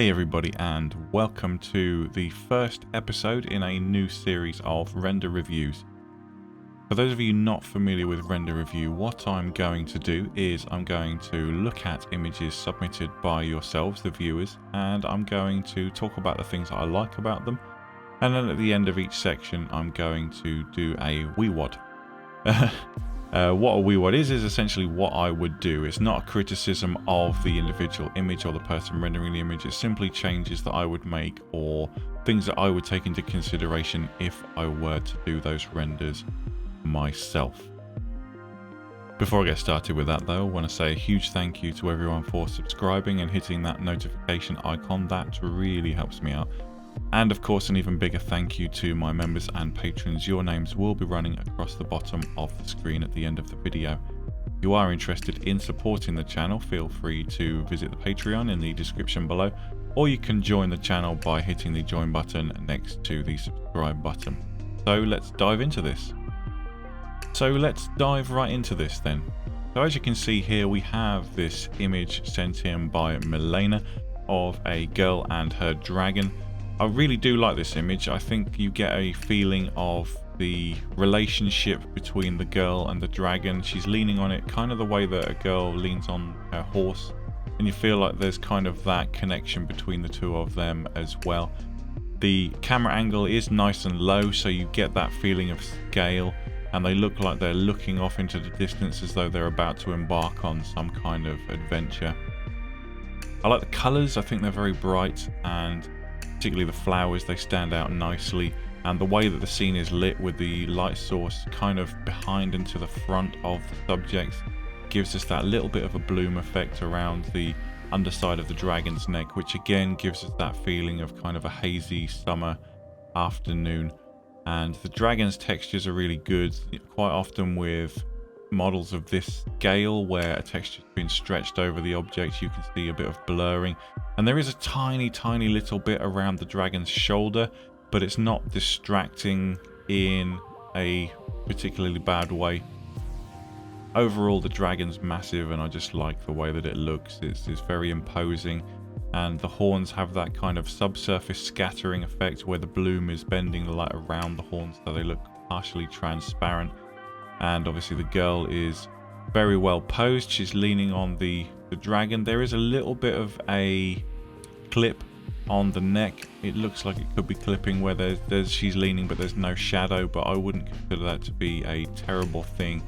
Hey everybody, and welcome to the first episode in a new series of render reviews. For those of you not familiar with render review, what I'm going to do is I'm going to look at images submitted by yourselves, the viewers, and I'm going to talk about the things that I like about them. And then at the end of each section, I'm going to do a WeWOD. What a WeWOD is essentially what I would do. It's not a criticism of the individual image or the person rendering the image. It's simply changes that I would make or things that I would take into consideration if I were to do those renders myself. Before I get started with that though, I want to say a huge thank you to everyone for subscribing and hitting that notification icon. That really helps me out. And of course, an even bigger thank you to my members and patrons. Your names will be running across the bottom of the screen at the end of the video. If you are interested in supporting the channel, feel free to visit the Patreon in the description below, or you can join the channel by hitting the join button next to the subscribe button. So let's dive into this. So as you can see here, we have this image sent in by Milena of a girl and her dragon. I really do like this image. I think you get a feeling of the relationship between the girl and the dragon. She's leaning on it kind of the way that a girl leans on her horse, and you feel like there's kind of that connection between the two of them as well. The camera angle is nice and low, so you get that feeling of scale, and they look like they're looking off into the distance as though they're about to embark on some kind of adventure. I like the colors. I think they're very bright, and particularly the flowers, they stand out nicely, and the way that the scene is lit with the light source kind of behind and to the front of the subjects gives us that little bit of a bloom effect around the underside of the dragon's neck, which again gives us that feeling of kind of a hazy summer afternoon. And the dragon's textures are really good. Quite often with models of this scale where a texture's been stretched over the object, you can see a bit of blurring, and there is a tiny little bit around the dragon's shoulder, but it's not distracting in a particularly bad way. Overall, the dragon's massive, and I just like the way that it looks. It's very imposing, and the horns have that kind of subsurface scattering effect where the bloom is bending the light around the horns so they look partially transparent. And obviously the girl is very well posed. She's leaning on the dragon. There is a little bit of a clip on the neck. It looks like it could be clipping where she's leaning, but there's no shadow. But I wouldn't consider that to be a terrible thing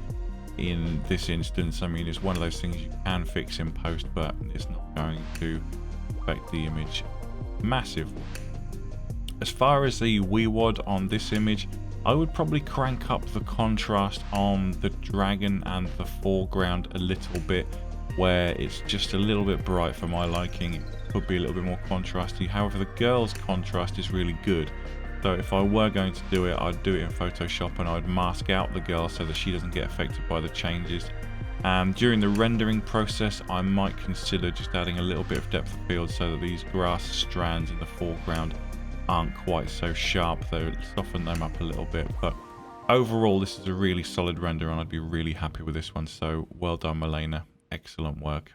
in this instance. I mean, it's one of those things you can fix in post, but it's not going to affect the image massively. As far as the WeWOD on this image, I would probably crank up the contrast on the dragon and the foreground a little bit, where it's just a little bit bright for my liking. It could be a little bit more contrasty. However, the girl's contrast is really good. So if I were going to do it, I'd do it in Photoshop, and I'd mask out the girl so that she doesn't get affected by the changes. And during the rendering process, I might consider just adding a little bit of depth of field so that these grass strands in the foreground aren't quite so sharp, though soften them up a little bit. But overall, this is a really solid render, and I'd be really happy with this one. So well done, Milena. Excellent work.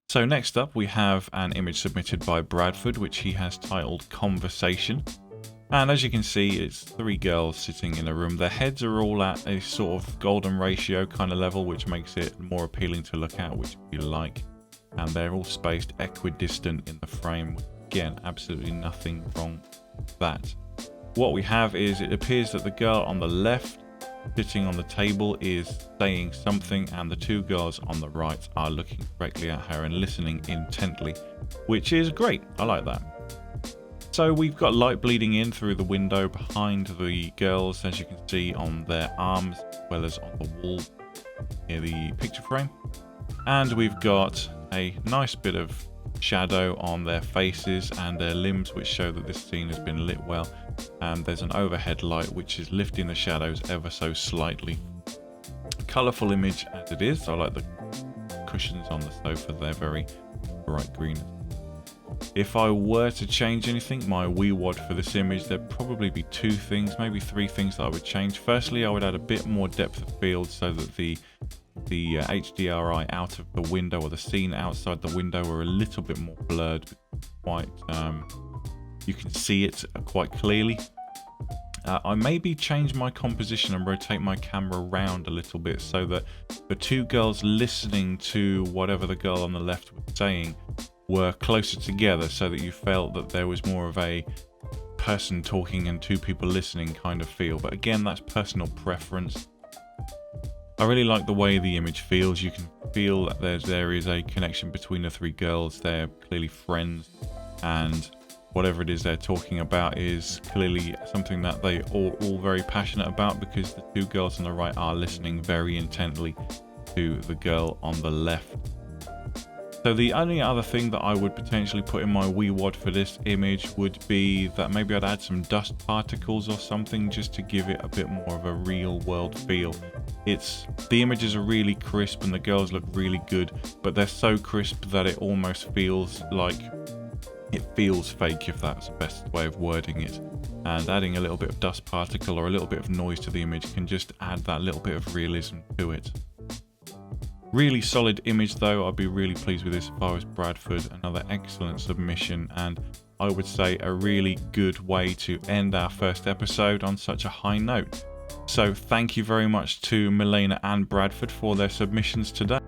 So next up, we have an image submitted by Bradford, which he has titled Conversation. And as you can see, it's three girls sitting in a room. Their heads are all at a sort of golden ratio kind of level, which makes it more appealing to look at, which we like. And they're all spaced equidistant in the frame. Again, absolutely nothing wrong with that. What we have is, it appears that the girl on the left sitting on the table is saying something, and the two girls on the right are looking directly at her and listening intently, which is great. I like that. So we've got light bleeding in through the window behind the girls, as you can see on their arms, as well as on the wall near the picture frame. And we've got a nice bit of shadow on their faces and their limbs, which show that this scene has been lit well. And there's an overhead light which is lifting the shadows ever so slightly. Colourful image as it is. I like the cushions on the sofa, they're very bright green. If I were to change anything, my WeWOD for this image, there'd probably be two things, maybe three things that I would change. Firstly, I would add a bit more depth of field so that the the HDRI out of the window, or the scene outside the window, were a little bit more blurred. Quite, you can see it quite clearly. I maybe change my composition and rotate my camera around a little bit so that the two girls listening to whatever the girl on the left was saying were closer together, so that you felt that there was more of a person talking and two people listening kind of feel. But again, that's personal preference. I really like the way the image feels. You can feel that there is a connection between the three girls. They're clearly friends, and whatever it is they're talking about is clearly something that they all very passionate about, because the two girls on the right are listening very intently to the girl on the left. So the only other thing that I would potentially put in my wee wad for this image would be that maybe I'd add some dust particles or something, just to give it a bit more of a real world feel. The images are really crisp and the girls look really good, but they're so crisp that it almost feels like it feels fake, if that's the best way of wording it. And adding a little bit of dust particle or a little bit of noise to the image can just add that little bit of realism to it. Really solid image though. I'd be really pleased with this if I was Bradford. Another excellent submission, and I would say a really good way to end our first episode on such a high note. So thank you very much to Milena and Bradford for their submissions today.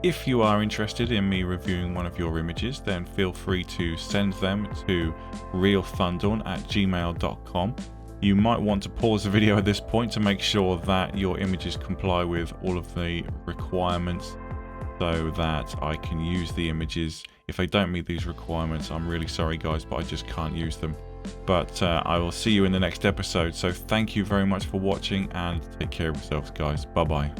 If you are interested in me reviewing one of your images, then feel free to send them to realthundawn@gmail.com. You might want to pause the video at this point to make sure that your images comply with all of the requirements, so that I can use the images. If they don't meet these requirements, I'm really sorry guys, but I just can't use them. But I will see you in the next episode. So thank you very much for watching, and take care of yourselves guys. Bye bye.